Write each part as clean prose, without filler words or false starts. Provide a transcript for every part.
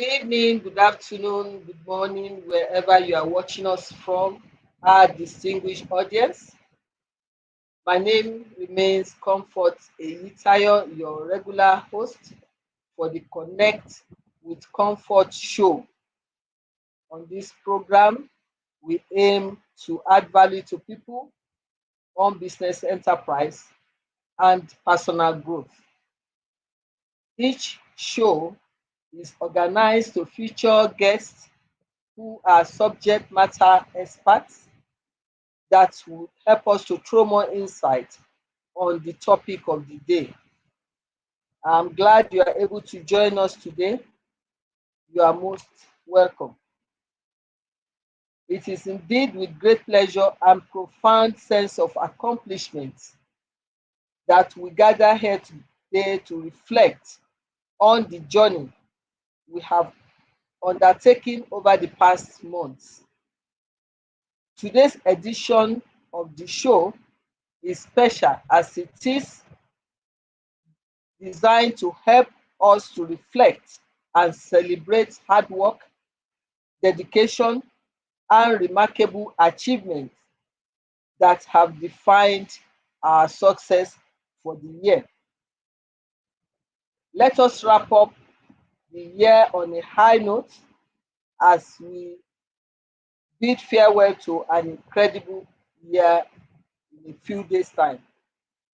Good evening, good afternoon, good morning, wherever you are watching us from, our distinguished audience. My name remains Comfort Eyitayo, your regular host for the Connect with Comfort show. On this program, we aim to add value to people on business enterprise and personal growth. Each show is organized to feature guests who are subject matter experts that will help us to throw more insight on the topic of the day. I'm glad you are able to join us today. You are most welcome. It is indeed with great pleasure and profound sense of accomplishment that we gather here today to reflect on the journey we have undertaken over the past months. Today's edition of the show is special as it is designed to help us to reflect and celebrate hard work, dedication, and remarkable achievements that have defined our success for the year. Let us wrap up the year on a high note as we bid farewell to an incredible year in a few days' time.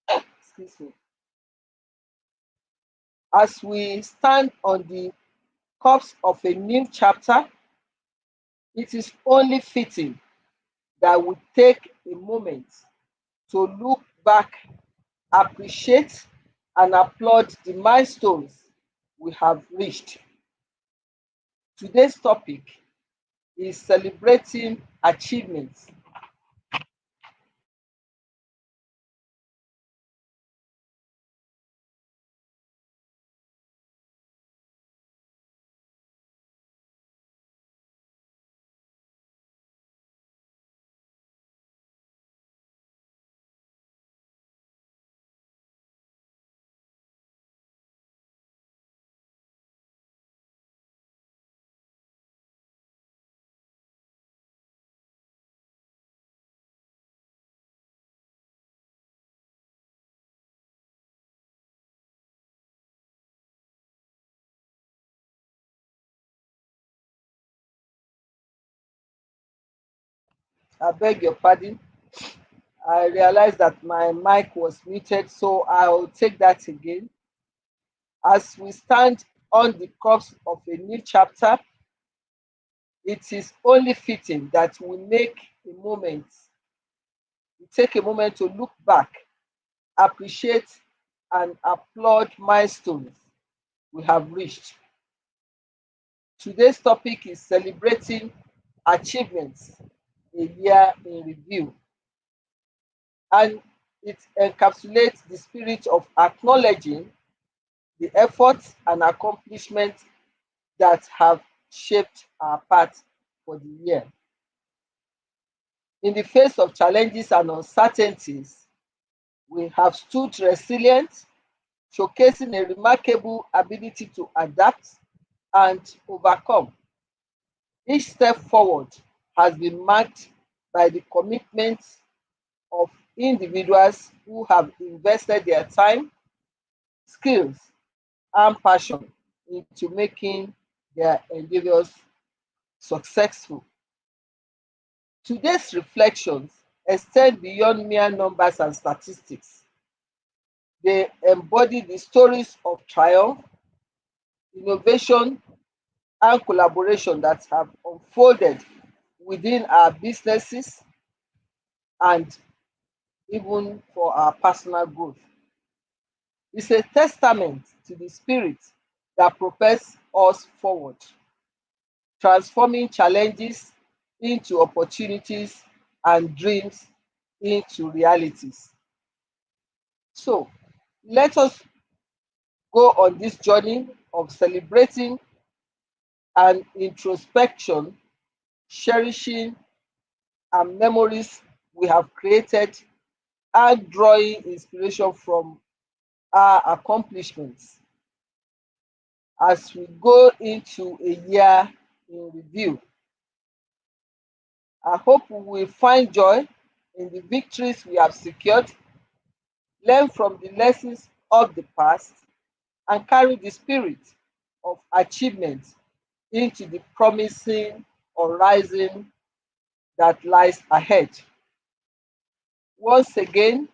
Excuse me. As we stand on the cusp of a new chapter, it is only fitting that we take a moment to look back, appreciate, and applaud the milestones we have reached. Today's topic is celebrating achievements. I beg your pardon. I realized that my mic was muted, so I'll take that again. As we stand on the cusp of a new chapter, it is only fitting that we take a moment to look back, appreciate, and applaud milestones we have reached. Today's topic is celebrating achievements, a year in review, and it encapsulates the spirit of acknowledging the efforts and accomplishments that have shaped our path for the year. In the face of challenges and uncertainties, we have stood resilient, showcasing a remarkable ability to adapt and overcome. Each step forward has been marked by the commitment of individuals who have invested their time, skills, and passion into making their endeavors successful. Today's reflections extend beyond mere numbers and statistics. They embody the stories of triumph, innovation, and collaboration that have unfolded within our businesses and even for our personal growth. It's a testament to the spirit that propels us forward, transforming challenges into opportunities and dreams into realities. So, let us go on this journey of celebrating and introspection, cherishing and memories we have created, and drawing inspiration from our accomplishments as we go into a year in review. I hope we will find joy in the victories we have secured, learn from the lessons of the past, and carry the spirit of achievement into the promising horizon that lies ahead. Once again,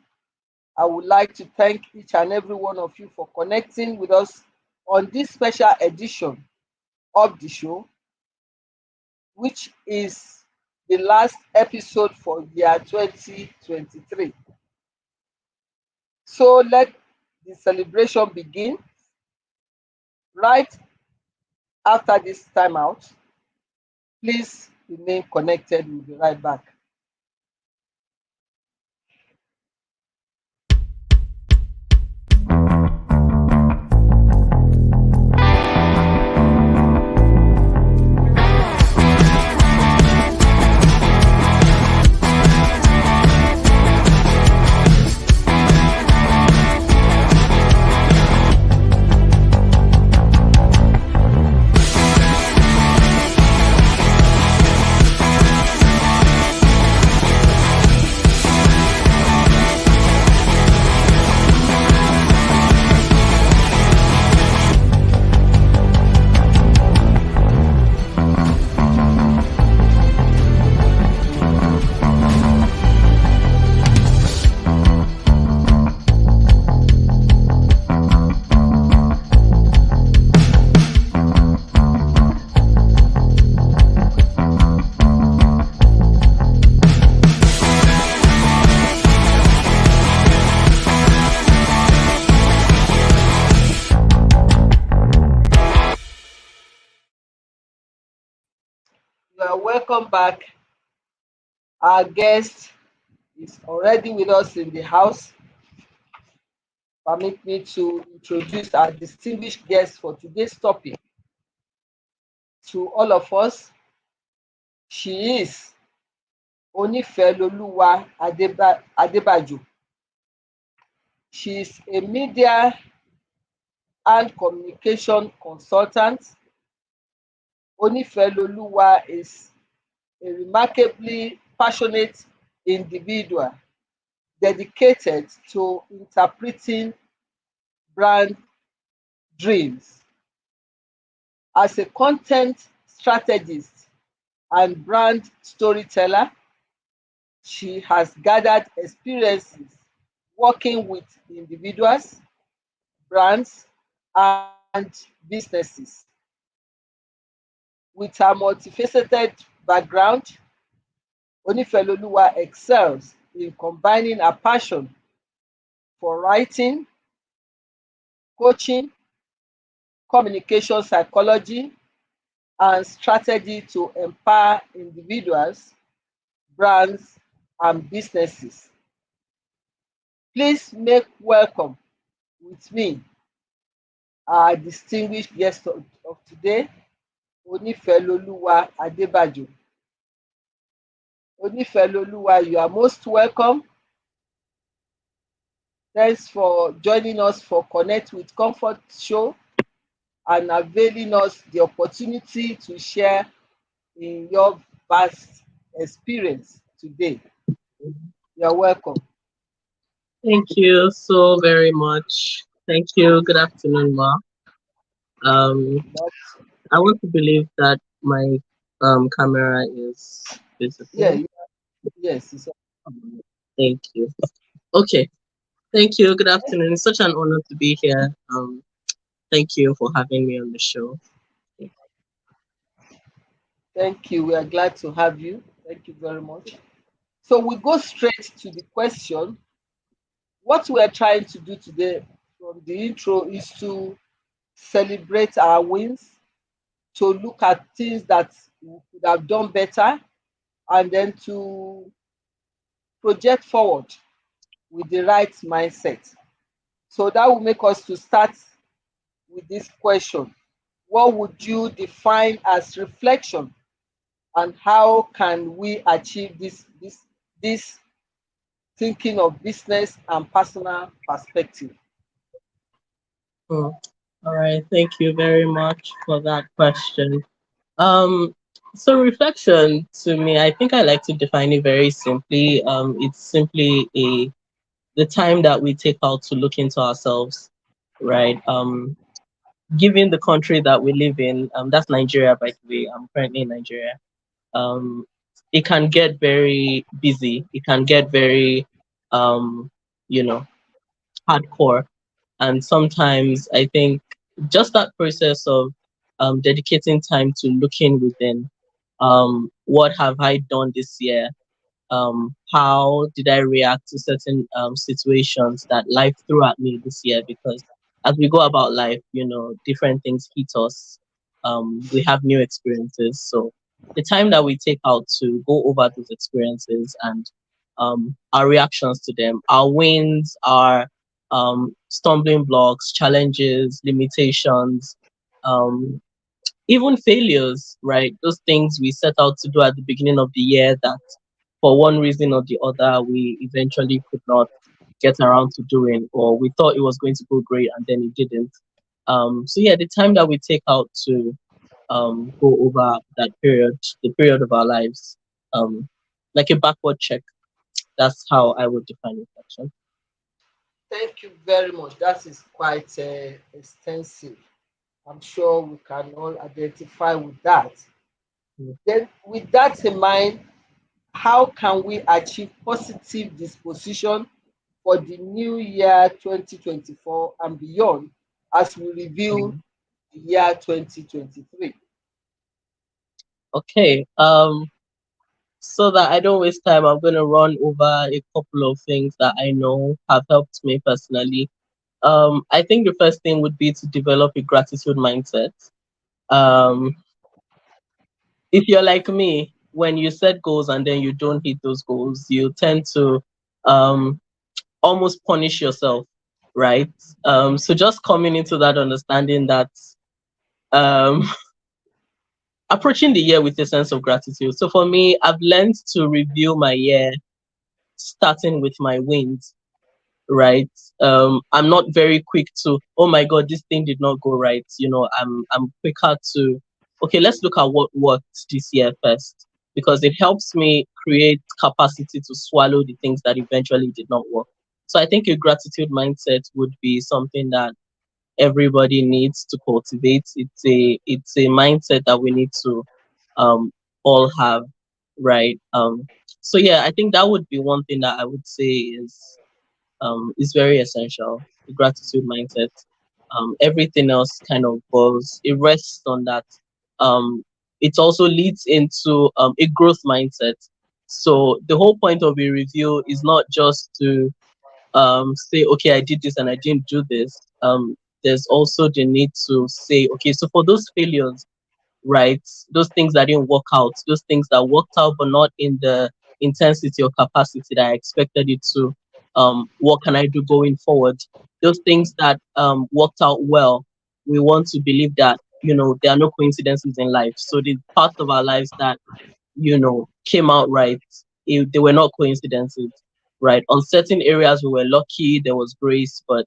I would like to thank each and every one of you for connecting with us on this special edition of the show, which is the last episode for year 2023. So let the celebration begin right after this time out. Please remain connected. We'll be right back. You are welcome back. Our guest is already with us in the house. Permit me to introduce our distinguished guest for today's topic. To all of us, she is Onifeloluwa Adebajo. She is a media and communication consultant. Onifeloluwa is a remarkably passionate individual dedicated to interpreting brand dreams. As a content strategist and brand storyteller, she has gathered experiences working with individuals, brands, and businesses. With her multifaceted background, Onifeloluwa excels in combining her passion for writing, coaching, communication psychology, and strategy to empower individuals, brands, and businesses. Please make welcome with me our distinguished guest of today, Onifeloluwa Adebajo. Onifeloluwa, you are most welcome. Thanks for joining us for Connect with Comfort show and availing us the opportunity to share in your vast experience today. You're welcome. Thank you so very much. Thank you. Good afternoon, Ma. Um, That's, I want to believe that my camera is yeah, visible. yes, it's Thank you. Okay. Thank you. Good afternoon. It's such an honor to be here. Thank you for having me on the show. thank you. We are glad to have you. Thank you very much. So we go straight to the question. What we are trying to do today from the intro is to celebrate our wins, to look at things that we could have done better, and then to project forward with the right mindset. So that will make us to start with this question. What would you define as reflection, and how can we achieve this thinking of business and personal perspective? Hmm. All right. Thank you very much for that question. Um, so reflection to me, I think I like to define it very simply. It's simply a the time that we take out to look into ourselves, right? Given the country that we live in, that's Nigeria, by the way. I'm currently in Nigeria. Um, it can get very busy. It can get very, um, you know, hardcore. And sometimes I think just that process of dedicating time to looking within, what have I done this year? How did I react to certain situations that life threw at me this year? Because as we go about life, different things hit us. We have new experiences. So the time that we take out to go over those experiences and our reactions to them, our wins, our stumbling blocks, challenges, limitations, um, even failures, right? Those things we set out to do at the beginning of the year that for one reason or the other we eventually could not get around to doing, or we thought it was going to go great and then it didn't. So yeah, the time that we take out to go over that period, the period of our lives, um, like a backward check. That's how I would define reflection. Thank you very much. That is quite extensive. I'm sure we can all identify with that. Mm. Then, with that in mind, how can we achieve positive disposition for the new year 2024 and beyond as we review Mm. the year 2023? Okay. So that I don't waste time, I'm going to run over a couple of things that I know have helped me personally. I think the first thing would be to develop a gratitude mindset. Um, if you're like me, when you set goals and then you don't hit those goals, you tend to um, almost punish yourself, right? So just coming into that understanding that um, approaching the year with a sense of gratitude. So for me, I've learned to review my year starting with my wins, right? I'm not very quick to, oh my God, this thing did not go right. I'm quicker to, okay, let's look at what worked this year first, because it helps me create capacity to swallow the things that eventually did not work. So I think a gratitude mindset would be something that everybody needs to cultivate. It's a mindset that we need to um all have, right? So yeah, I think that would be one thing that I would say is very essential. The gratitude mindset. Everything else kind of goes, it rests on that. Um, it also leads into a growth mindset. So the whole point of a review is not just to say, okay, I did this and I didn't do this. There's also the need to say, okay, so for those failures, right? Those things that didn't work out, those things that worked out but not in the intensity or capacity that I expected it to. What can I do going forward? Those things that worked out well, we want to believe that there are no coincidences in life. So the parts of our lives that came out right. they were not coincidences, right? On certain areas we were lucky, there was grace, but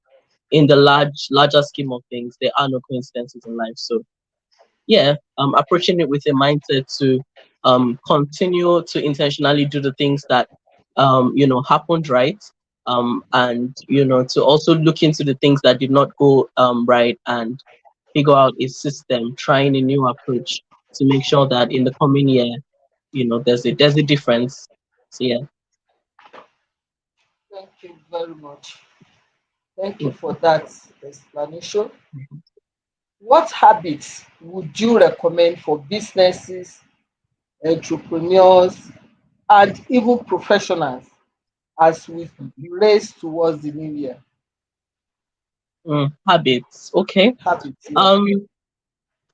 in the larger scheme of things, there are no coincidences in life. So yeah, approaching it with a mindset to continue to intentionally do the things that happened right, and to also look into the things that did not go right and figure out a system, trying a new approach to make sure that in the coming year, there's a difference. So yeah. Thank you very much. Thank you for Mhm. that explanation. What habits would you recommend for businesses, entrepreneurs, and even professionals as we race towards the new year? Habits. Okay. Habits, yeah. Um.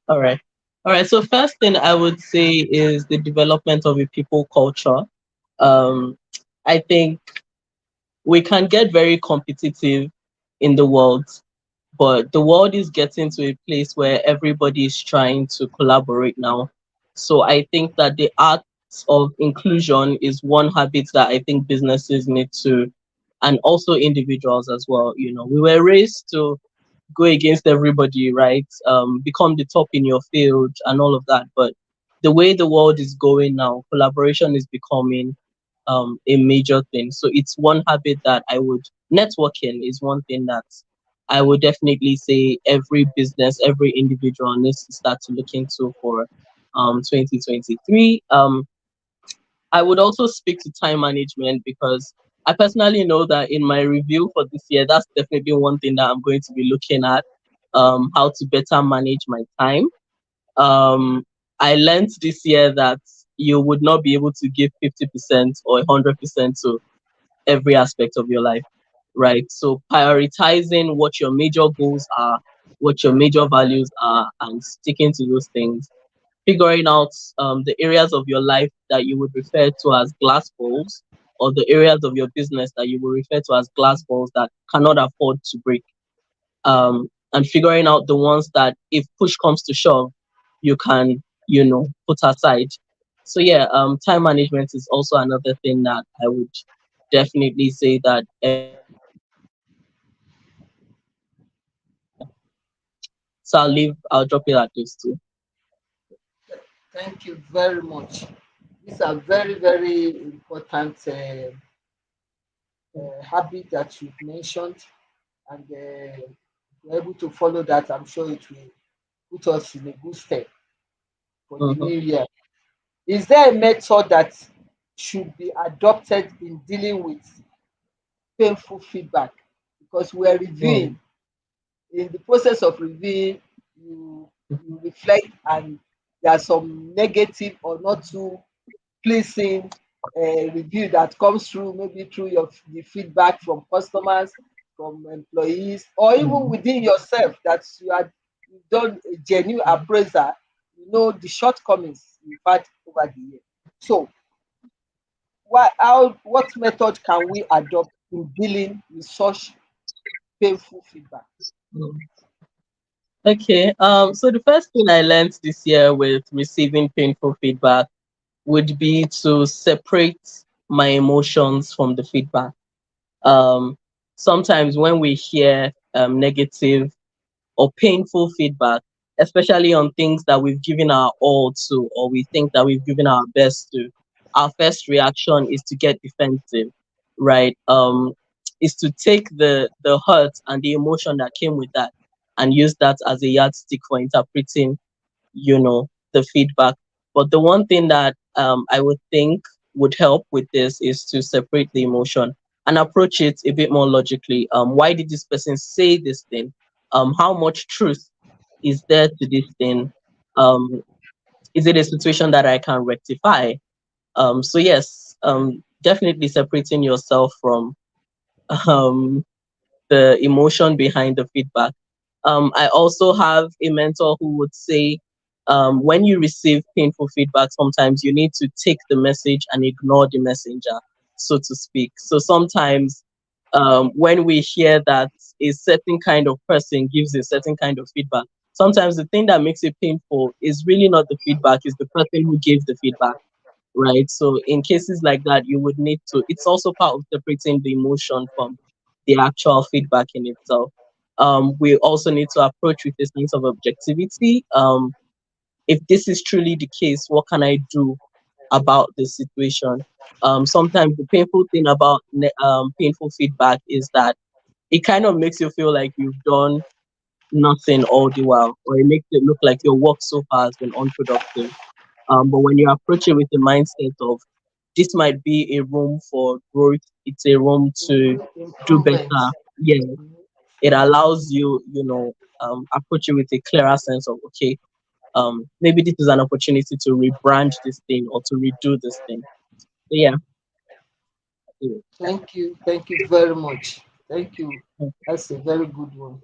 All right. All right. So first thing I would say is the development of a people culture. Um, I think we can get very competitive in the world, but the world is getting to a place where everybody is trying to collaborate now. So I think that the art of inclusion is one habit that I think businesses need to, and also individuals as well. We were raised to go against everybody, right? Become the top in your field and all of that. But the way the world is going now, collaboration is becoming a major thing. So it's one habit that networking is one thing that I would definitely say every business, every individual needs to start to look into for 2023. I would also speak to time management because I personally know that in my review for this year, that's definitely one thing that I'm going to be looking at, how to better manage my time. Um, I learned this year that you would not be able to give 50% or 100% to every aspect of your life, right? So prioritizing what your major goals are, what your major values are, and sticking to those things, figuring out the areas of your life that you would refer to as glass balls, or the areas of your business that you would refer to as glass balls that cannot afford to break, and figuring out the ones that, if push comes to shove, you can, put aside. So yeah, time management is also another thing that I would definitely say that every business needs to so I'll drop it at those two. Thank you very much. These are very, very important habits that you've mentioned, and if we're able to follow that, I'm sure it will put us in a good step for the Mm-hmm. new year. Is there a method that should be adopted in dealing with painful feedback? Because we're Mm. reviewing, in the process of reviewing, you reflect, and there are some negative or not too pleasing review that comes through, maybe through the feedback from customers, from employees, or even Mm. within yourself, that you've done a genuine appraiser, the shortcomings you've had over the year. So what method can we adopt in dealing with such painful feedback? Mm. Okay. So the first thing I learned this year with receiving painful feedback would be to separate my emotions from the feedback. Um, Sometimes when we hear negative or painful feedback, especially on things that we've given our all to, or we think that we've given our best to, our first reaction is to get defensive, right? Is to take the hurt and the emotion that came with that and use that as a yardstick for interpreting, the feedback. But the one thing that I would think would help with this is to separate the emotion and approach it a bit more logically. Why did this person say this thing? How much truth is there to this thing? Um, is it a situation that I can rectify? So yes, definitely separating yourself from um, the emotion behind the feedback. I also have a mentor who would say, when you receive painful feedback, sometimes you need to take the message and ignore the messenger, so to speak. So sometimes, when we hear that a certain kind of person gives a certain kind of feedback, sometimes the thing that makes it painful is really not the feedback, is the person who gave the feedback. right? So in cases like that, you would need to. It's also part of separating the emotion from the actual feedback in itself. We also need to approach with a sense of objectivity. If this is truly the case, what can I do about the situation? Sometimes the painful thing about painful feedback is that it kind of makes you feel like you've done nothing all the while, or it makes it look like your work so far has been unproductive. But when you approach it with the mindset of this might be a room for growth, it's a room to do Improvement. better. Yeah, it allows you, approach it with a clearer sense of okay, maybe this is an opportunity to rebrand this thing or to redo this thing. So yeah. Thank you very much. Thank you. That's a very good one.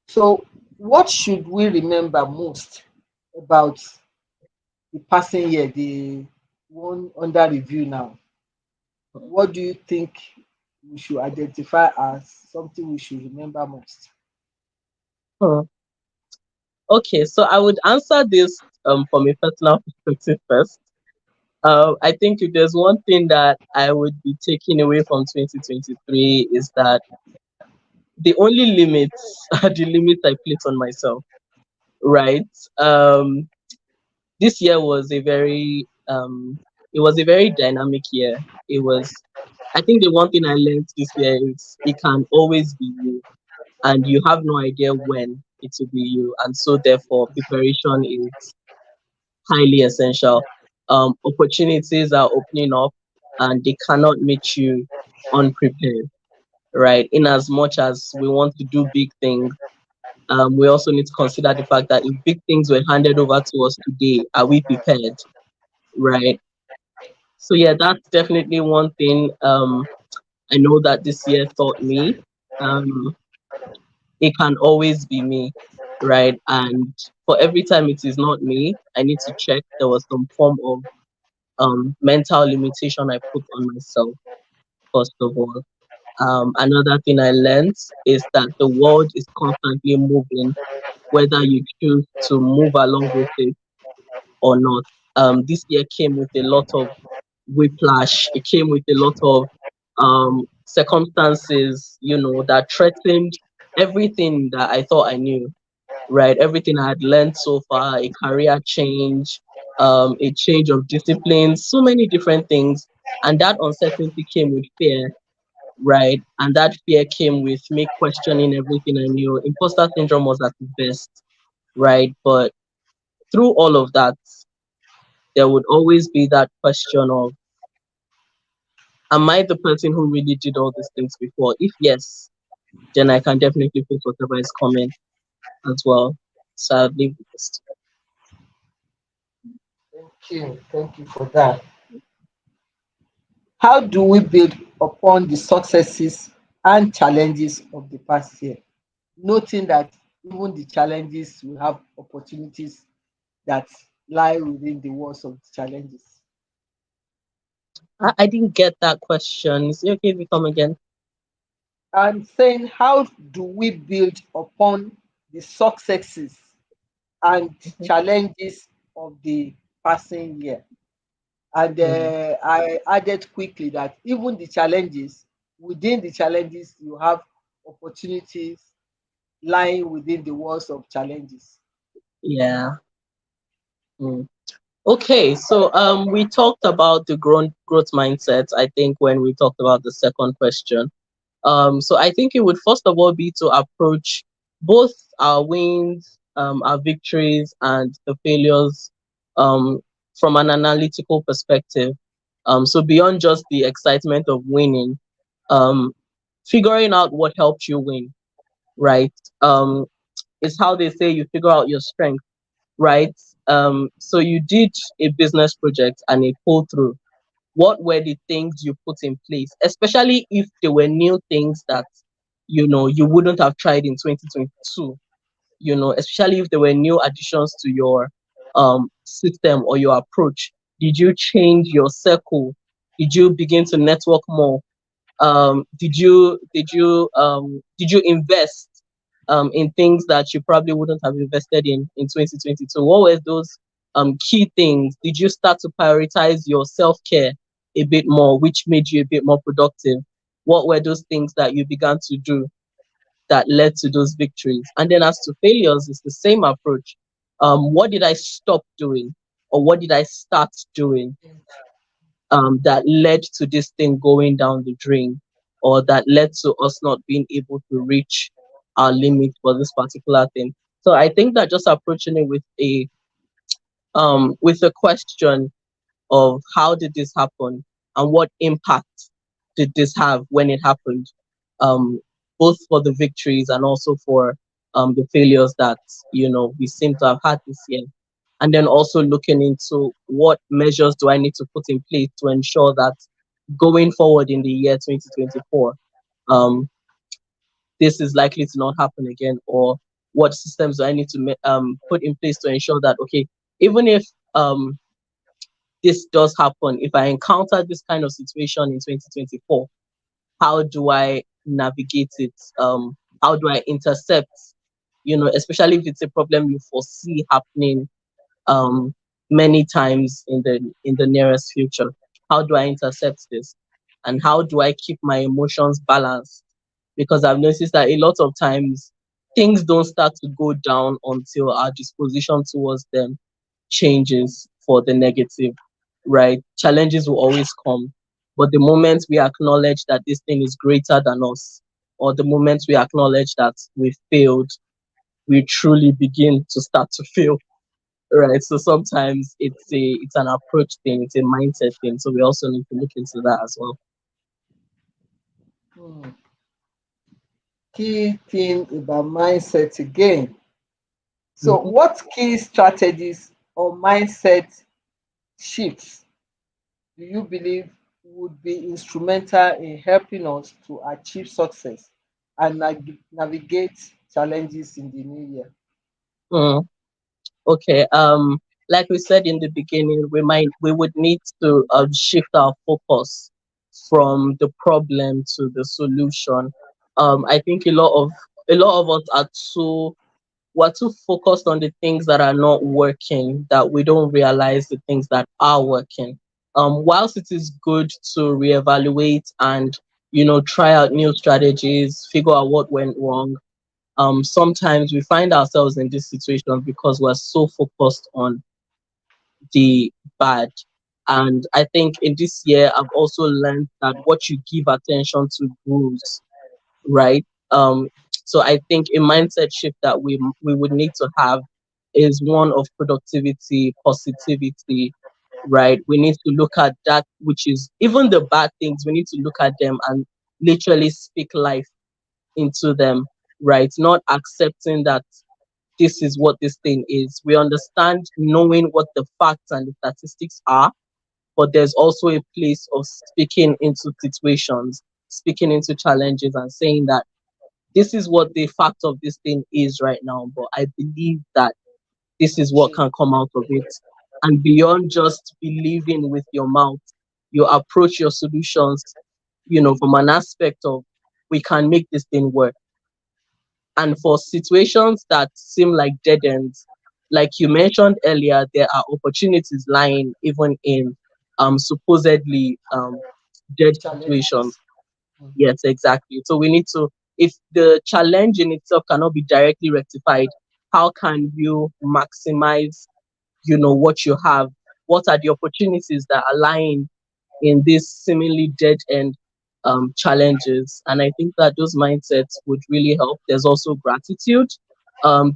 So, what should we remember most about the passing year, the one under review now? What do you think we should identify as something we should remember most? Hmm. Okay, so I would answer this from a personal perspective first. I think if there's one thing that I would be taking away from 2023 is that the only limits are the limits I place on myself, right? Um, this year was a very it was a very dynamic year. It was, I think the one thing I learned this year is it can always be you, and you have no idea when it will be you, and so therefore preparation is highly essential. Opportunities are opening up, and they cannot meet you unprepared, right? In as much as we want to do big things, we also need to consider the fact that if big things were handed over to us today, are we prepared, right? So yeah, that's definitely one thing I know that this year taught me. Um, it can always be me, right? And for every time it is not me, I need to check there was some form of mental limitation I put on myself, first of all. Another thing I learned is that the world is constantly moving, whether you choose to move along with it or not. This year came with a lot of whiplash. It came with a lot of circumstances, that threatened everything that I thought I knew, right? Everything I had learned so far, a career change, a change of discipline, so many different things. And that uncertainty came with fear, right? And that fear came with me questioning everything I knew. Imposter syndrome was at its best, right? But through all of that, there would always be that question of, am I the person who really did all these things before? If yes, then I can definitely face whatever is coming as well. So I'll leave with this. Thank you for that. How do we build upon the successes and challenges of the past year? Noting that even the challenges will have opportunities that lie within the walls of the challenges. I didn't get that question. Is it okay if we come again? I'm saying, how do we build upon the successes and Mhm. challenges of the passing year? And Mm, I added quickly that even the challenges, within the challenges, you have opportunities lying within the walls of challenges. yeah. Mm. Okay, so we talked about the growth mindset, I think, when we talked about the second question. So I think it would first of all be to approach both our wins, our victories, and the failures um, from an analytical perspective. So beyond just the excitement of winning, um, figuring out what helped you win, right? It's how they say you figure out your strength, right? So you did a business project and it pulled through. What were the things you put in place, especially if there were new things that you wouldn't have tried in 2022, especially if there were new additions to your system or your approach? Did you change your circle? Did you begin to network more? Did you invest in things that you probably wouldn't have invested in 2022? What were those key things? Did you start to prioritize your self-care a bit more, which made you a bit more productive? What were those things that you began to do that led to those victories? And then as to failures, it's the same approach. What did I stop doing, or what did I start doing that led to this thing going down the drain, or that led to us not being able to reach our limit for this particular thing? So I think that just approaching it with a question of how did this happen and what impact did this have when it happened, um, both for the victories and also for the failures that we seem to have had this year. And then also looking into what measures do I need to put in place to ensure that going forward in the year 2024, um, this is likely to not happen again, or what systems do I need to put in place to ensure that, okay, even if um, this does happen, if I encounter this kind of situation in 2024, how do I navigate it? How do I intercept, especially if it's a problem you foresee happening um, many times in the nearest future? How do I intercept this? And how do I keep my emotions balanced? Because I've noticed that a lot of times things don't start to go down until our disposition towards them changes for the negative, right? Challenges will always come. But the moment we acknowledge that this thing is greater than us, or the moment we acknowledge that we failed, we truly begin to start to feel, right? So sometimes it's an approach thing, it's a mindset thing. So we also need to look into that as well. Hmm. Key thing about mindset again. So, Mhm. what key strategies or mindset shifts do you believe would be instrumental in helping us to achieve success and navigate challenges in the new year? Mm, okay. Like we said in the beginning, we would need to shift our focus from the problem to the solution. I think a lot of us are too we're too focused on the things that are not working that we don't realize the things that are working. Whilst it is good to reevaluate and try out new strategies, figure out what went wrong, sometimes we find ourselves in this situation because we're so focused on the bad. And I think in this year, I've also learned that what you give attention to grows, right? So I think a mindset shift that we would need to have is one of productivity, positivity, right? We need to look at that, which is even the bad things. We need to look at them and literally speak life into them, right? Not accepting that this is what this thing is. We understand knowing what the facts and the statistics are, but there's also a place of speaking into situations, speaking into challenges, and saying that this is what the fact of this thing is right now, but I believe that this is what Change. can come out of it. And beyond just believing with your mouth, you approach your solutions, from an aspect of we can make this thing work. And for situations that seem like dead ends, like you mentioned earlier, there are opportunities lying even in supposedly dead situations. Challenges. Mhm. Yes, exactly. So we need to, if the challenge in itself cannot be directly rectified, how can you maximize, what you have? What are the opportunities that are lying in these seemingly dead end challenges? And I think that those mindsets would really help. There's also gratitude.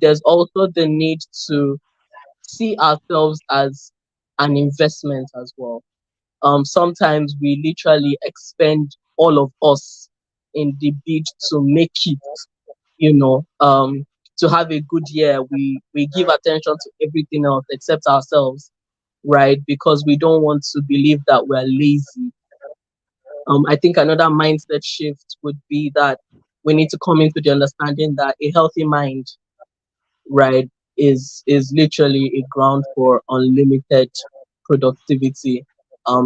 There's also the need to see ourselves as an investment as well. Sometimes we literally expend all of us in the bid to make it, to have a good year. We give attention to everything else except ourselves, right? Because we don't want to believe that we're lazy. I think another mindset shift would be that we need to come into the understanding that a healthy mind, right, is literally a ground for unlimited productivity.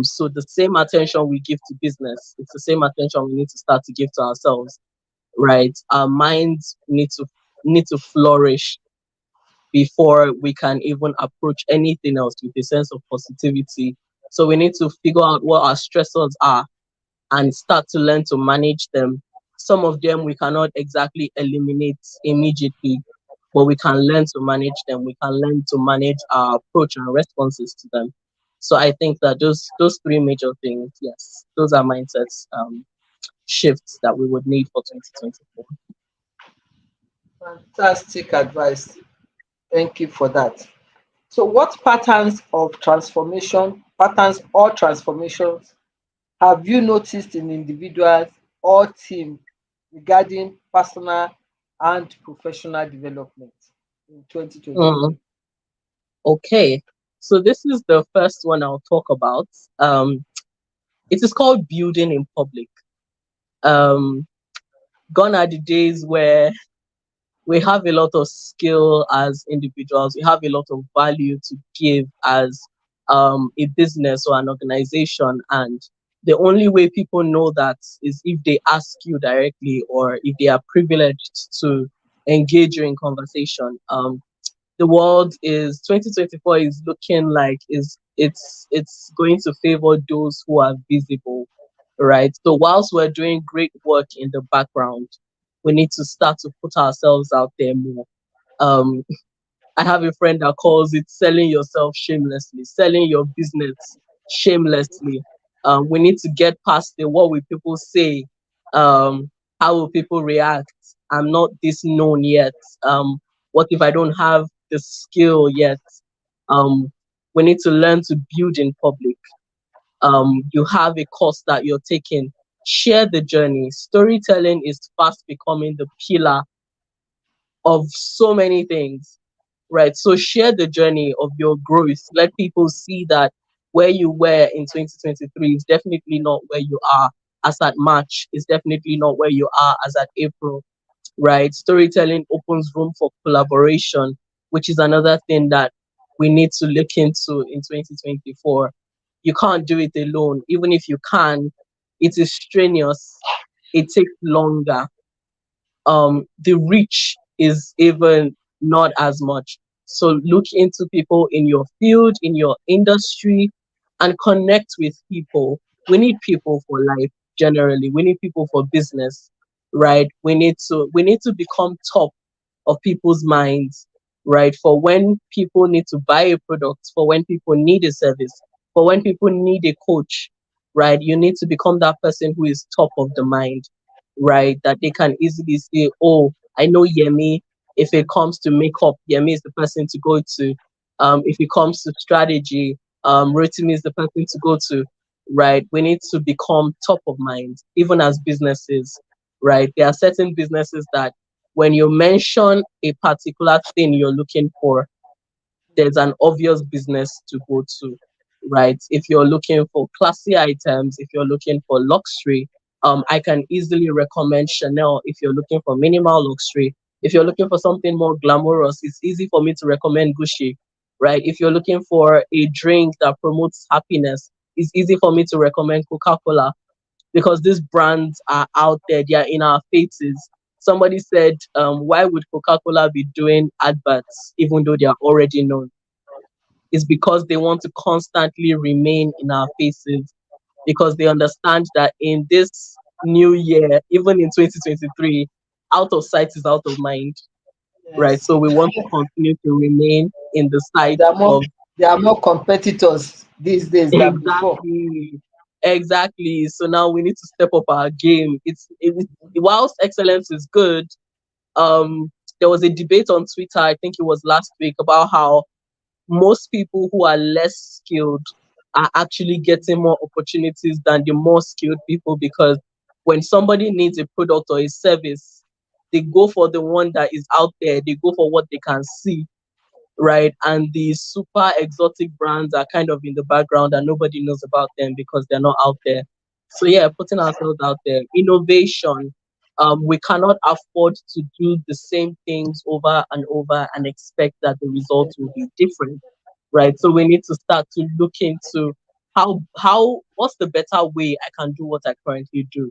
So the same attention we give to business, it's the same attention we need to start to give to ourselves, right? Our minds need to flourish before we can even approach anything else with a sense of positivity. So we need to figure out what our stressors are and start to learn to manage them. Some of them we cannot exactly eliminate immediately, but we can learn to manage them. We can learn to manage our approach and responses to them. So I think that those three major things, yes, those are mindsets shifts that we would need for 2024. Fantastic advice. Thank you for that. So, what patterns or transformations have you noticed in individuals or team regarding personal and professional development in Mm, 2023? okay, so this is the first one I'll talk about. Um, it is called building in public. Um, Gone are the days where we have a lot of skill as individuals. We have a lot of value to give as a business or an organization. And the only way people know that is if they ask you directly or if they are privileged to engage you in conversation. The world is 2024 is looking like is it's going to favor those who are visible, right? So whilst we're doing great work in the background, we need to start to put ourselves out there more. um I have a friend that calls it selling yourself shamelessly, selling your business shamelessly. We need to get past the what will people say, um, how will people react? I'm not this known yet. What if I don't have the skill yet? Um, we need to learn to build in public. You have a course that you're taking. Share the journey. Storytelling is fast becoming the pillar of so many things, right? So share the journey of your growth. Let people see that where you were in 2023 is definitely not where you are as at March, is definitely not where you are as at April, right? Storytelling opens room for collaboration, which is another thing that we need to look into in 2024. You can't do it alone. Even if you can, it is strenuous, it takes longer, the reach is even not as much. So look into people in your field, in your industry, and connect with people. We need people for life generally. We need people for business, right? We need to become top of people's minds, right? For when people need to buy a product, for when people need a service, for when people need a coach, right? You need to become that person who is top of the mind, right? That they can easily say, oh, I know Yemi. If it comes to makeup, Yemi is the person to go to. If it comes to strategy, Rotimi is the person to go to, right? We need to become top of mind, even as businesses, right? There are certain businesses that when you mention a particular thing you're looking for, there's an obvious business to go to, right? If you're looking for classy items, if you're looking for luxury, I can easily recommend Chanel. If you're looking for minimal luxury, if you're looking for something more glamorous, it's easy for me to recommend Gucci, right? If you're looking for a drink that promotes happiness, it's easy for me to recommend Coca-Cola because these brands are out there, they are in our faces. Somebody said, why would Coca Cola be doing adverts even though they are already known? It's because they want to constantly remain in our faces because they understand that in this new year, even in 2023, out of sight is out of mind, right? Yes. So we want to continue to remain in the sight There are more of there are more competitors these days than before. exactly, exactly. So now we need to step up our game. Whilst excellence is good, um, there was a debate on Twitter, I think it was last week, about how most people who are less skilled are actually getting more opportunities than the more skilled people because when somebody needs a product or a service, they go for the one that is out there, they go for what they can see, right? And the super exotic brands are kind of in the background and nobody knows about them because they're not out there. So yeah, putting ourselves out there. Innovation. We cannot afford to do the same things over and over and expect that the results will be different, right? So we need to start to look into how what's the better way I can do what I currently do.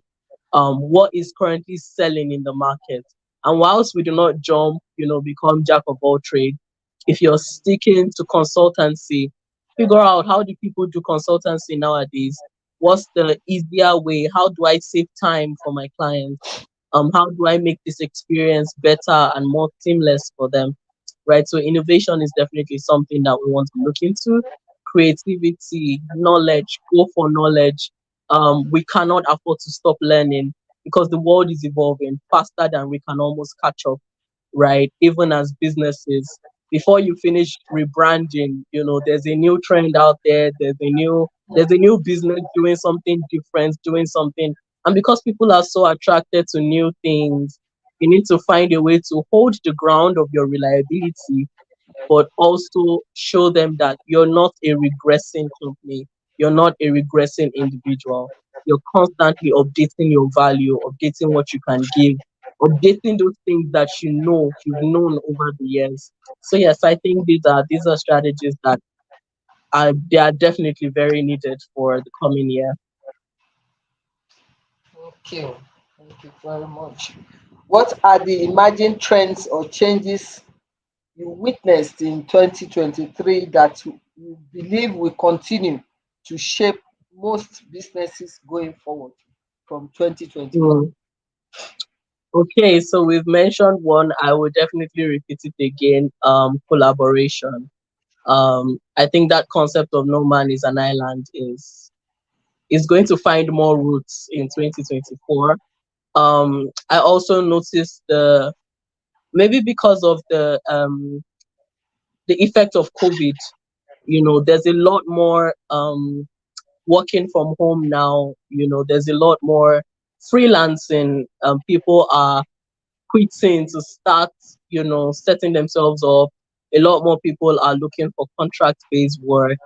What is currently selling in the market. And whilst we do not jump, become jack of all trades, If you're sticking to consultancy, figure out how do people do consultancy nowadays. What's the easier way? How do I save time for my clients? How do I make this experience better and more seamless for them? Right. So innovation is definitely something that we want to look into. Creativity, knowledge, go for knowledge. We cannot afford to stop learning because the world is evolving faster than we can almost catch up, right? Even as businesses, before you finish rebranding, there's a new trend out there. There's a new business doing something different, doing something, and because people are so attracted to new things, you need to find a way to hold the ground of your reliability, but also show them that you're not a regressing company. You're not a regressing individual. You're constantly updating your value, updating what you can give, updating those things that you've known over the years. So yes, I think these are strategies that they are definitely very needed for the coming year. Okay, thank you very much. What are the emerging trends or changes you witnessed in 2023 that you believe will continue to shape most businesses going forward from 2024? Hmm. Okay, so we've mentioned one. I will definitely repeat it again. Collaboration. I think that concept of no man is an island is going to find more roots in 2024. I also noticed maybe because of the effect of COVID, there's a lot more working from home now. There's a lot more freelancing. People are quitting to start, setting themselves up. A lot more people are looking for contract based work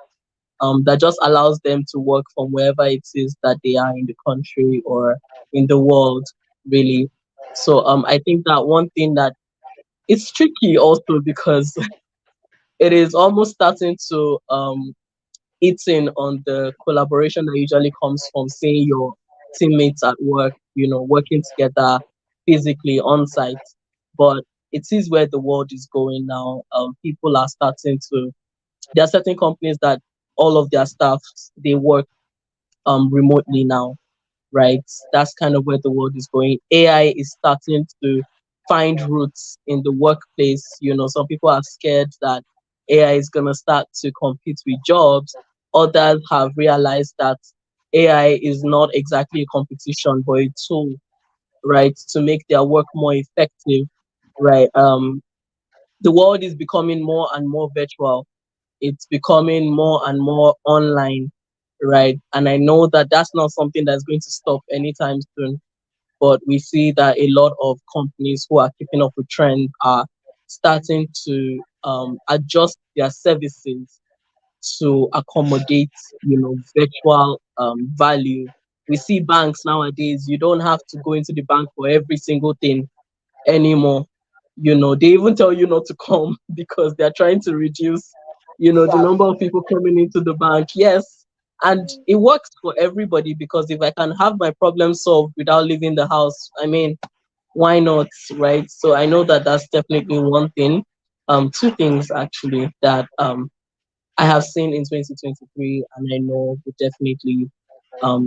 that just allows them to work from wherever it is that they are in the country or in the world, really. So I think that one thing that it's tricky also because it is almost starting to eat in on the collaboration that usually comes from seeing your teammates at work, working together physically on site. But it is where the world is going now. People are starting to there are certain companies that all of their staff they work remotely now, right? That's kind of where the world is going. AI is starting to find roots in the workplace. Some people are scared that AI is going to start to compete with jobs. Others have realized that AI is not exactly a competition, but a tool, right, to make their work more effective, right? The world is becoming more and more virtual. It's becoming more and more online, right? And I know that that's not something that's going to stop anytime soon, but we see that a lot of companies who are keeping up with trend are starting to adjust their services to accommodate, virtual value. We see banks nowadays, you don't have to go into the bank for every single thing anymore. They even tell you not to come because they're trying to reduce, the number of Exactly. people coming into the bank. Yes. And it works for everybody because if I can have my problem solved without leaving the house, I mean, why not? Right. So I know that that's definitely one thing. Two things actually that I have seen in 2023 and I know will definitely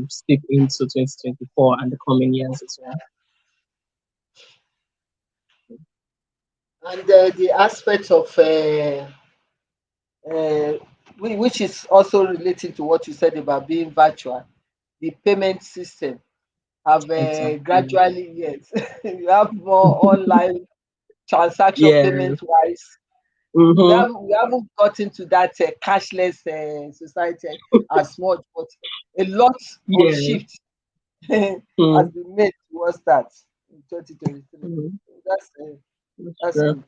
slip into 2024 and the coming years as well. And the aspect of uh, which is also relating to what you said about being virtual, the payment system have Exactly. gradually, yes, you have more online transaction Yeah. payment wise. Mm-hmm. We haven't gotten to that cashless society as much, but a lot of Yeah. shift has Mm, been made towards that in 2023. mm, That's that's that's true. good.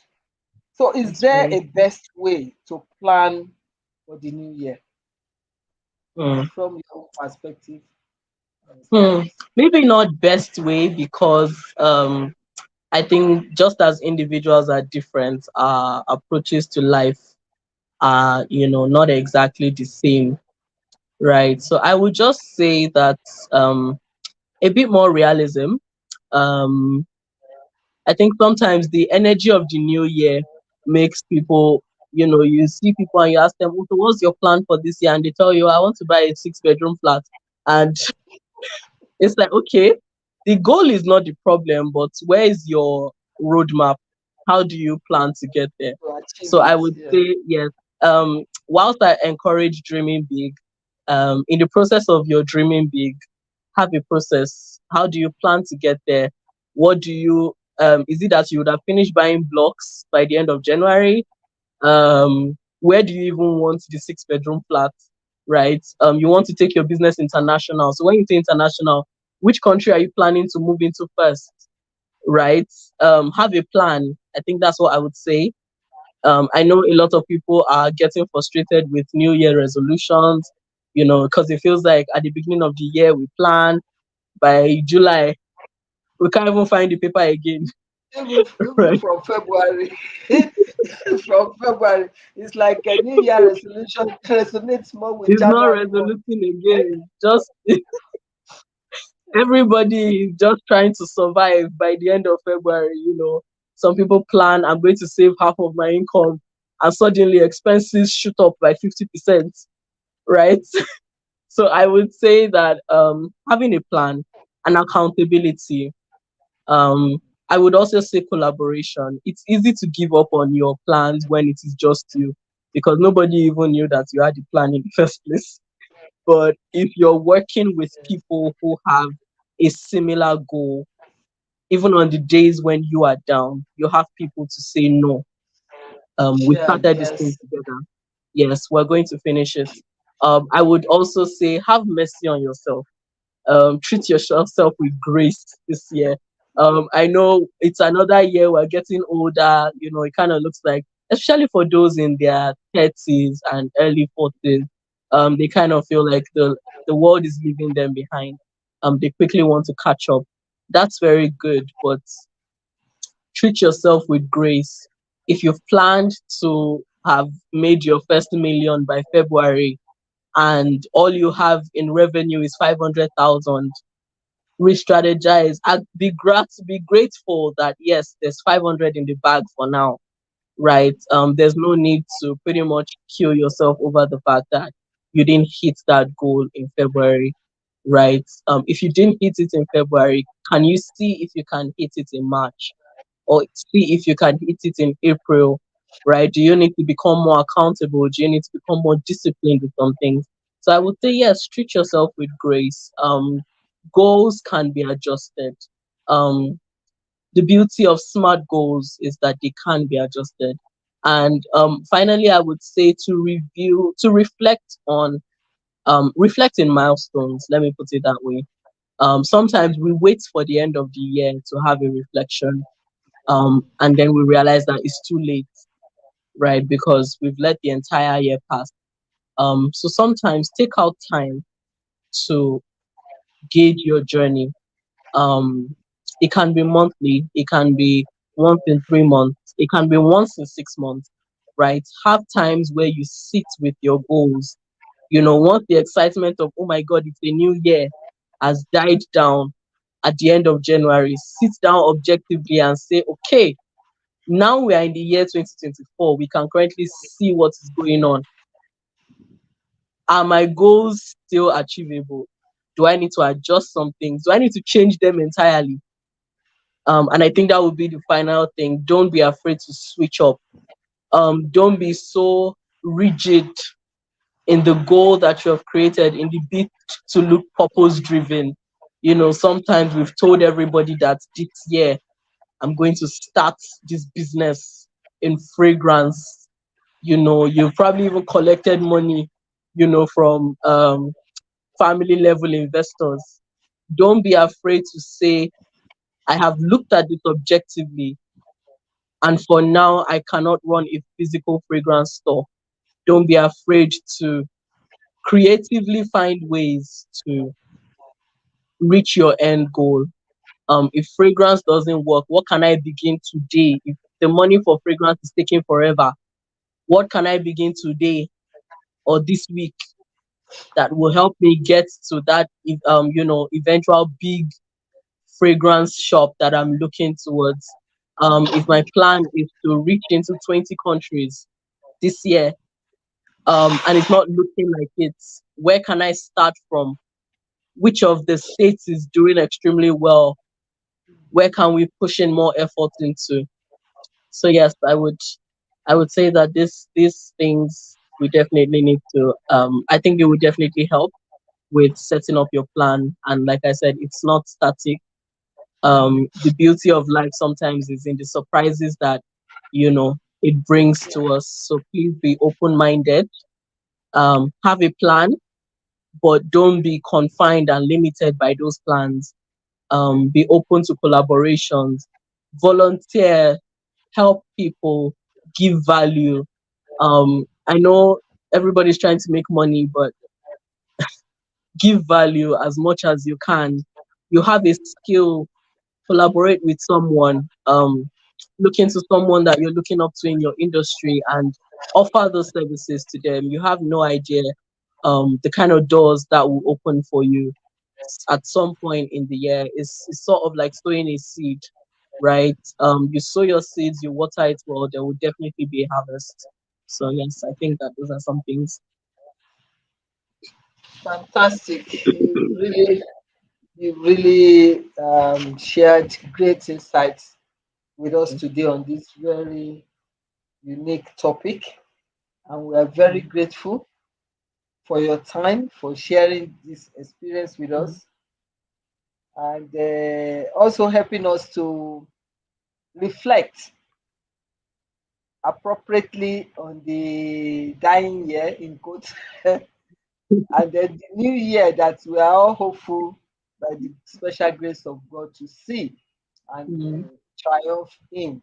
So, is That's there very a true. best way to plan for the new year Mm. from your own perspective and Hmm. experience? Maybe not best way because I think just as individuals are different, our approaches to life are, not exactly the same, right? So I would just say that a bit more realism. Um, I think sometimes the energy of the new year makes people You see people and you ask them, "Oh, so what's your plan for this year?" And they tell you, "I want to buy a six-bedroom flat." And it's like, okay, the goal is not the problem, but where is your roadmap? How do you plan to get there? to achieve So I it. would Yeah. say yes. Whilst I encourage dreaming big, in the process of your dreaming big, have a process. How do you plan to get there? What do you is it that you would have finished buying blocks by the end of January? Where do you even want the six-bedroom flat? Right? You want to take your business international. So when you say international, which country are you planning to move into first? Right? Have a plan. I think that's what I would say. I know a lot of people are getting frustrated with New Year resolutions, because it feels like at the beginning of the year we plan, by July we can't even find the paper again, Even right? from February, from February, it's like a New Year resolution resonates more with It's not January month. resoluting again. Just everybody is just trying to survive by the end of February. Some people plan, I'm going to save half of my income, and suddenly expenses shoot up by 50%, right? So I would say that having a plan and accountability. Um, I would also say collaboration. It's easy to give up on your plans when it is just you, because nobody even knew that you had the plan in the first place. But if you're working with people who have a similar goal, even on the days when you are down, you have people to say no. We Yeah, started this thing yes, together. Yes, we're going to finish it. I would also say have mercy on yourself. Treat yourself with grace this year. I know it's another year, we're getting older, it kind of looks like, especially for those in their 30s and early 40s, they kind of feel like the world is leaving them behind. They quickly want to catch up. That's very good, but treat yourself with grace. If you've planned to have made your first million by February and all you have in revenue is 500,000, re-strategize and be grateful that yes, there's 500 in the bag for now, right? There's no need to pretty much kill yourself over the fact that you didn't hit that goal in February, right? If you didn't hit it in February, can you see if you can hit it in March, or see if you can hit it in April, right? Do you need to become more accountable? Do you need to become more disciplined with some things? So I would say yes, treat yourself with grace. Goals can be adjusted. Um, the beauty of smart goals is that they can be adjusted. And finally, I would say to reflect in milestones. Let me put it that way. Sometimes we wait for the end of the year to have a reflection, and then we realize that it's too late, right? Because we've let the entire year pass. So sometimes take out time to gauge your journey. Um, it can be monthly, it can be once in 3 months, it can be once in 6 months, right? Have times where you sit with your goals. Once the excitement of, oh my God, it's a new year has died down at the end of January, sit down objectively and say, okay, now we are in the year 2024, we can currently see what is going on. Are my goals still achievable? Do I need to adjust some things? Do I need to change them entirely? And I think that would be the final thing. Don't be afraid to switch up. Don't be so rigid in the goal that you have created in the bid to look purpose driven. Sometimes we've told everybody that this year I'm going to start this business in fragrance. You've probably even collected money, from family level investors. Don't be afraid to say, I have looked at this objectively, and for now, I cannot run a physical fragrance store. Don't be afraid to creatively find ways to reach your end goal. If fragrance doesn't work, what can I begin today? If the money for fragrance is taking forever, what can I begin today or this week that will help me get to that, eventual big fragrance shop that I'm looking towards? If my plan is to reach into 20 countries this year, and it's not looking like it's, where can I start from? Which of the states is doing extremely well? Where can we push in more effort into? So yes, I would say that these things we definitely need to, I think it would definitely help with setting up your plan. And like I said, it's not static. The beauty of life sometimes is in the surprises that it brings to us. So please be open minded, have a plan, but don't be confined and limited by those plans. Be open to collaborations, volunteer, help people, give value. I know everybody's trying to make money, but give value as much as you can. You have a skill, collaborate with someone, look into someone that you're looking up to in your industry and offer those services to them. You have no idea the kind of doors that will open for you at some point in the year. It's sort of like sowing a seed, right? You sow your seeds, you water it well, there will definitely be a harvest. So yes, I think that those are some things. Fantastic. You really shared great insights with us today on this very unique topic, and we are very grateful for your time, for sharing this experience with us, and also helping us to reflect appropriately on the dying year in quotes, and then the new year that we are all hopeful by the special grace of God to see and Mm, triumph in.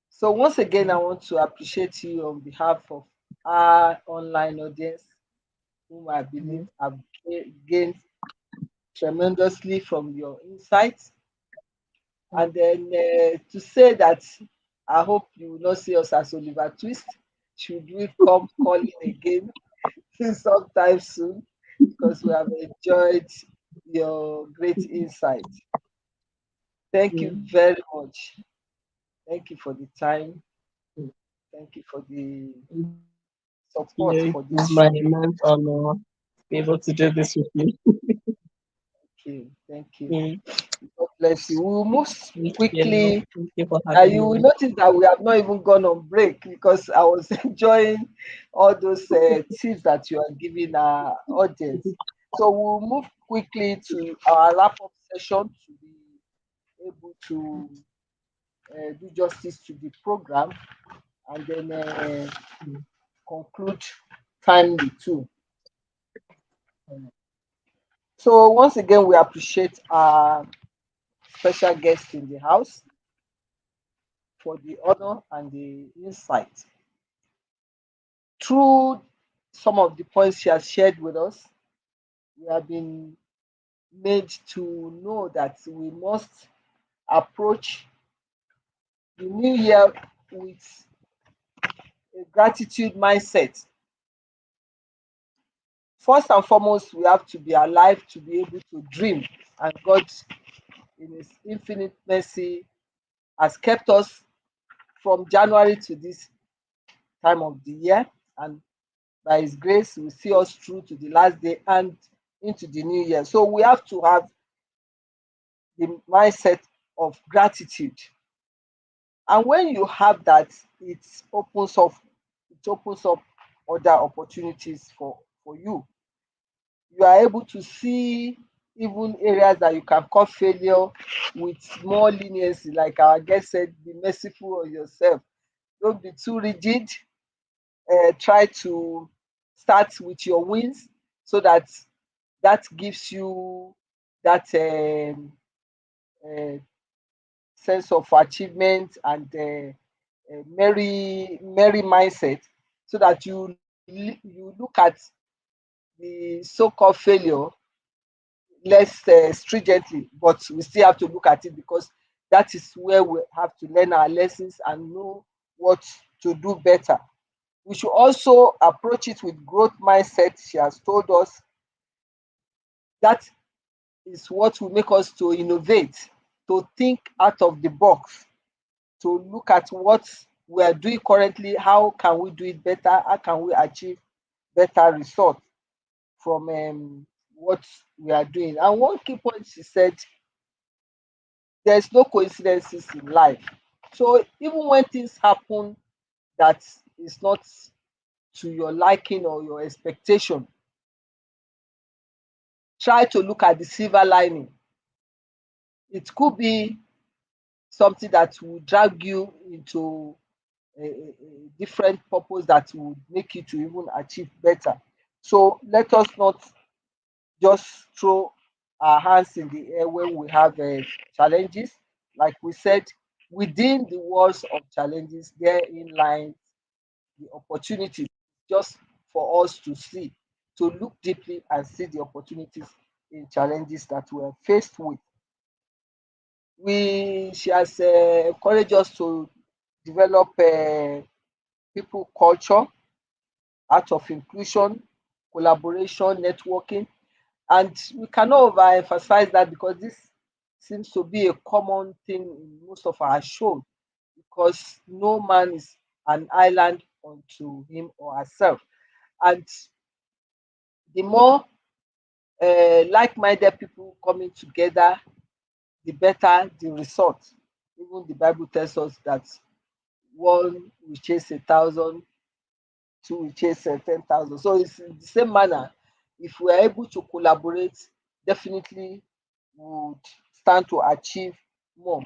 So once again, I want to appreciate you on behalf of our online audience, whom I believe mm, have gained tremendously from your insights. mm, And then to say that I hope you will not see us as Oliver Twist. Should we come calling again sometime soon? Because we have enjoyed your great insight. Thank you mm, very much. Thank you for the time. mm. Thank you for the Thank support you. It for this is my show. immense honor to be able to do this with you. Thank you. Thank you. Mm, God bless you. We will move thank you. quickly. Thank you for having You will me. notice that we have not even gone on break because I was enjoying all those tips that you are giving our audience. So we'll move quickly to our wrap up session to be able to do justice to the program and then Mm, conclude timely too. So once again, we appreciate our special guest in the house for the honor and the insight. Through some of the points she has shared with us, we have been made to know that we must approach the new year with a gratitude mindset. First and foremost, we have to be alive to be able to dream, and God, in His infinite mercy, has kept us from January to this time of the year, and by His grace, will see us through to the last day and into the new year. So we have to have the mindset of gratitude. And when you have that, it opens up other opportunities for you. You are able to see even areas that you can call failure with more leniency. Like our guest said, be merciful on yourself. Don't be too rigid. Try to start with your wins so that that gives you that uh, sense of achievement and merry mindset, so that you look at the so-called failure less stringently, but we still have to look at it because that is where we have to learn our lessons and know what to do better. We should also approach it with growth mindset. She has told us that is what will make us to innovate, to think out of the box, to look at what we are doing currently, how can we do it better? How can we achieve better results from what we are doing? And one key point she said, there's no coincidences in life. So even when things happen that is not to your liking or your expectation, try to look at the silver lining. It could be something that will drag you into a different purpose that will make you to even achieve better. So let us not just throw our hands in the air when we have challenges. Like we said, within the walls of challenges, therein lies the opportunity just for us to see, to look deeply and see the opportunities in challenges that we are faced with. She has encouraged us to develop people culture out of inclusion, collaboration, networking, and we cannot overemphasize that because this seems to be a common thing in most of our shows because no man is an island unto him or herself. And the more like-minded people coming together, the better the result. Even the Bible tells us that one will chase 1,000, two will chase 10,000. So it's in the same manner. If we are able to collaborate, definitely would stand to achieve more.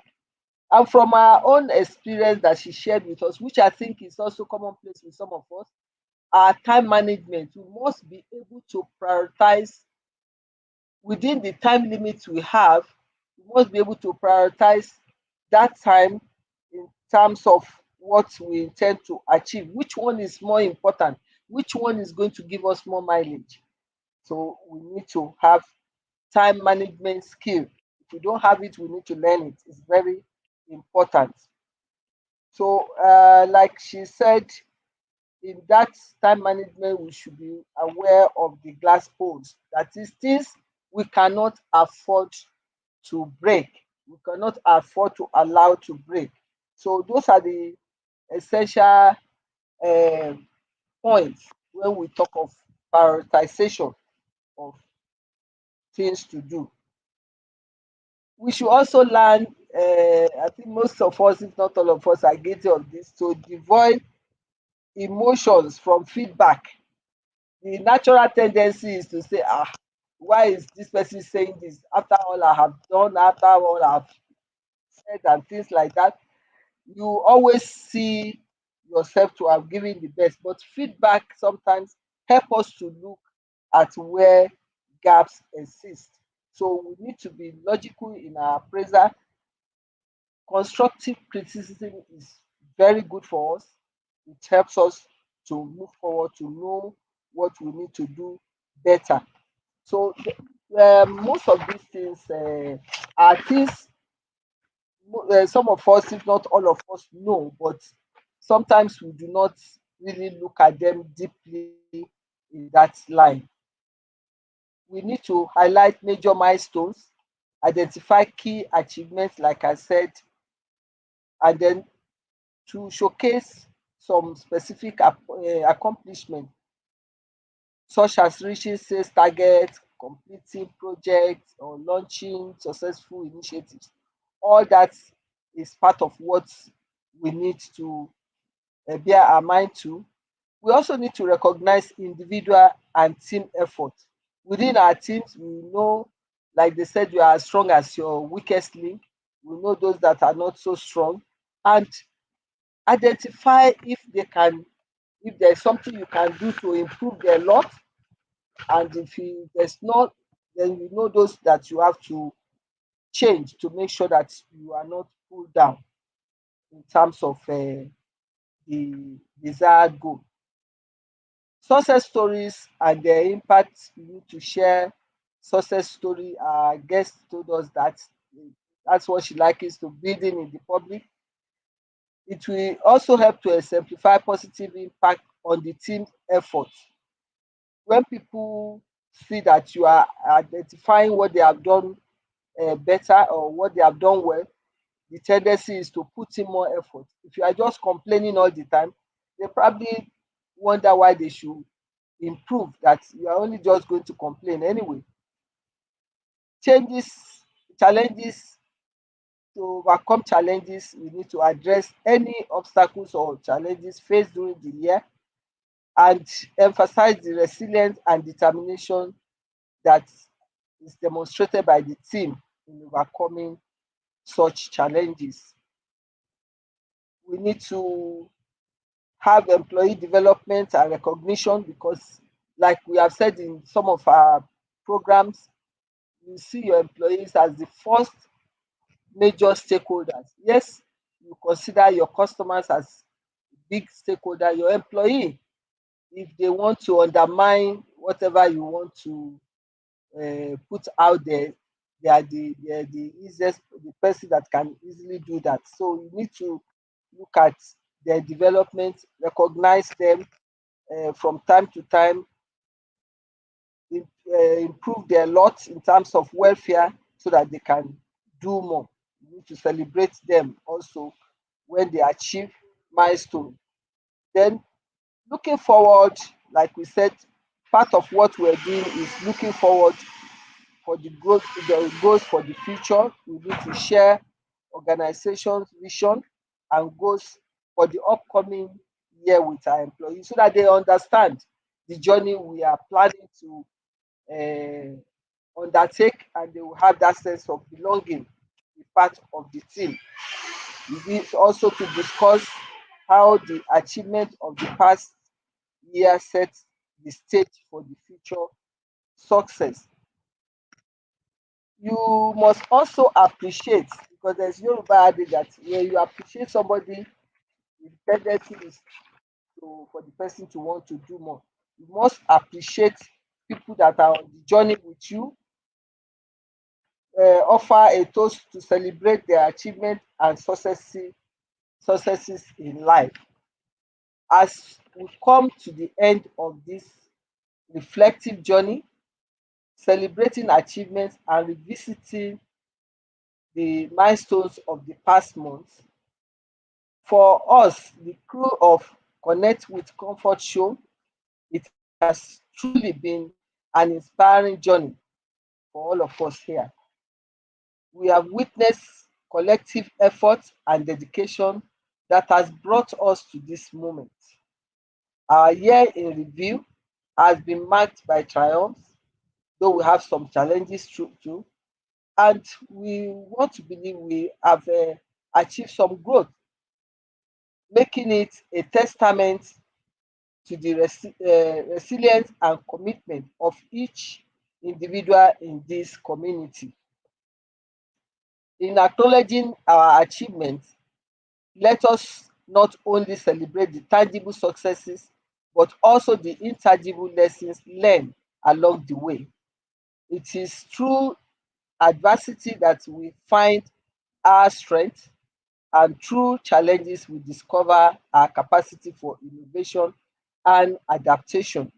And from our own experience that she shared with us, which I think is also commonplace with some of us, our time management. We must be able to prioritize within the time limits we have. We must be able to prioritize that time in terms of what we intend to achieve. Which one is more important? Which one is going to give us more mileage? So we need to have time management skill. If we don't have it, we need to learn it. It's very important. So, like she said, in that time management, we should be aware of the glass poles. That is, things we cannot afford to break. We cannot afford to allow to break. So, those are the essential um points when we talk of prioritization of things to do. We should also learn, I think most of us, if not all of us, are guilty of this, to devoid emotions from feedback. The natural tendency is to say, ah, why is this person saying this after all I have done, after all I've said, and things like that. You always see yourself to have given the best, but feedback sometimes help us to look at where gaps exist. So we need to be logical in our appraisal. Constructive criticism is very good for us. It helps us to move forward, to know what we need to do better. So most of these things are things some of us, if not all of us, know, but sometimes we do not really look at them deeply in that line. We need to highlight major milestones, identify key achievements, like I said, and then to showcase some specific accomplishments, such as reaching sales targets, completing projects, or launching successful initiatives. All that is part of what we need to bear our mind to. We also need to recognize individual and team effort. Within our teams, we know, like they said, you are as strong as your weakest link. We know those that are not so strong. And identify if there's something you can do to improve their lot, and if there's not, then you know those that you have to change to make sure that you are not pulled down in terms of the desired goal. Success stories and their impact, you need to share success story. Our guest told us that that's what she likes, to building in the public. It will also help to exemplify positive impact on the team effort. When people see that you are identifying what they have done better or what they have done well, the tendency is to put in more effort. If you are just complaining all the time, they probably wonder why they should improve, that you are only just going to complain anyway. Changes, challenges, to overcome challenges, we need to address any obstacles or challenges faced during the year and emphasize the resilience and determination that is demonstrated by the team in overcoming such challenges. We need to have employee development and recognition because, like we have said in some of our programs, you see your employees as the first major stakeholders. Yes, you consider your customers as big stakeholder. Your employee, if they want to undermine whatever you want to put out there, they are the easiest, the person that can easily do that. So you need to look at their development, recognize them from time to time, improve their lot in terms of welfare so that they can do more. You need to celebrate them also when they achieve milestone. Then looking forward, like we said, part of what we're doing is looking forward for the growth, the goals for the future. We need to share organization's vision and goals for the upcoming year with our employees so that they understand the journey we are planning to undertake, and they will have that sense of belonging to be part of the team. We need also to discuss how the achievement of the past year sets the stage for the future success. You must also appreciate, because there's Yoruba adage that when you appreciate somebody, the tendency is for the person to want to do more. You must appreciate people that are on the journey with you, offer a toast to celebrate their achievement and successes in life. As we come to the end of this reflective journey, celebrating achievements and revisiting the milestones of the past month, for us, the crew of Connect with Comfort show, it has truly been an inspiring journey for all of us here. We have witnessed collective effort and dedication that has brought us to this moment. Our year in review has been marked by triumphs, though we have some challenges too, and we want to believe we have achieved some growth, making it a testament to the resilience and commitment of each individual in this community. In acknowledging our achievements, let us not only celebrate the tangible successes, but also the intangible lessons learned along the way. It is through adversity that we find our strength, and through challenges we discover our capacity for innovation and adaptation.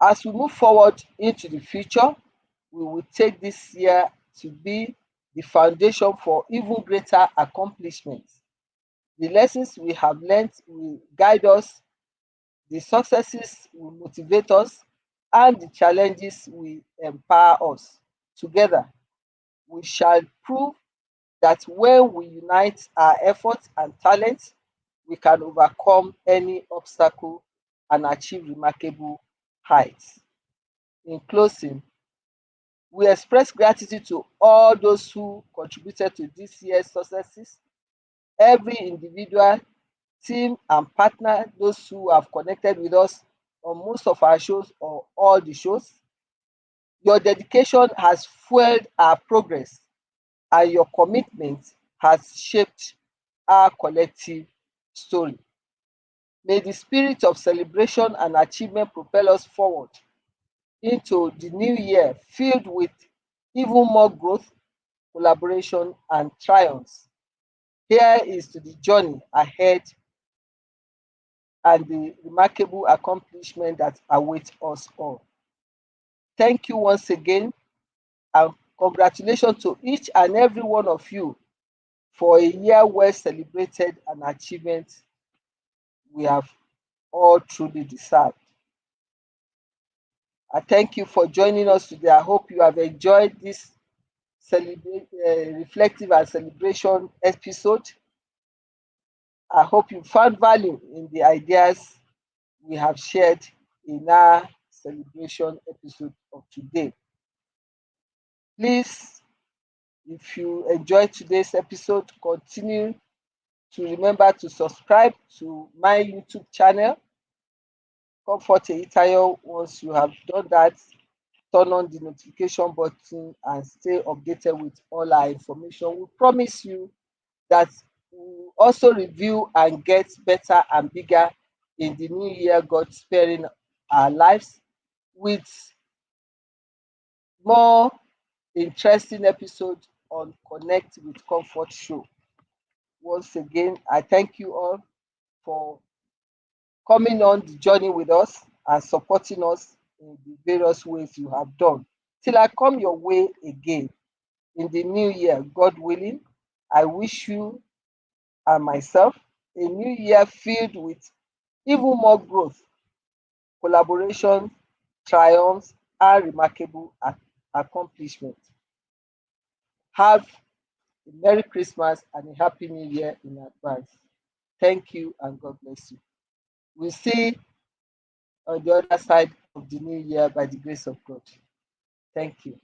As we move forward into the future, we will take this year to be the foundation for even greater accomplishments. The lessons we have learned will guide us, the successes will motivate us, and the challenges will empower us. Together, we shall prove that when we unite our efforts and talents, we can overcome any obstacle and achieve remarkable heights. In closing, we express gratitude to all those who contributed to this year's successes, every individual, team, and partner, those who have connected with us on most of our shows or all the shows. Your dedication has fueled our progress, and your commitment has shaped our collective story. May the spirit of celebration and achievement propel us forward into the new year filled with even more growth, collaboration, and triumphs. Here is to the journey ahead and the remarkable accomplishment that awaits us all. Thank you once again, and Congratulations to each and every one of you for a year well celebrated and achievements we have all truly deserved. I thank you for joining us today. I hope you have enjoyed this reflective and celebration episode. I hope you found value in the ideas we have shared in our celebration episode of today. Please, if you enjoyed today's episode, continue to remember to subscribe to my YouTube channel, Comfort Eitayo. Once you have done that, turn on the notification button and stay updated with all our information. We promise you that we will also review and get better and bigger in the new year, God sparing our lives with more interesting episodes on Connect with Comfort show. Once again, I thank you all for coming on the journey with us and supporting us in the various ways you have done. Till I come your way again in the new year, God willing, I wish you and myself a new year filled with even more growth, collaboration, triumphs, and remarkable accomplishments. Have a Merry Christmas and a Happy New Year in advance. Thank you and God bless you. We'll see on the other side of the new year by the grace of God. Thank you.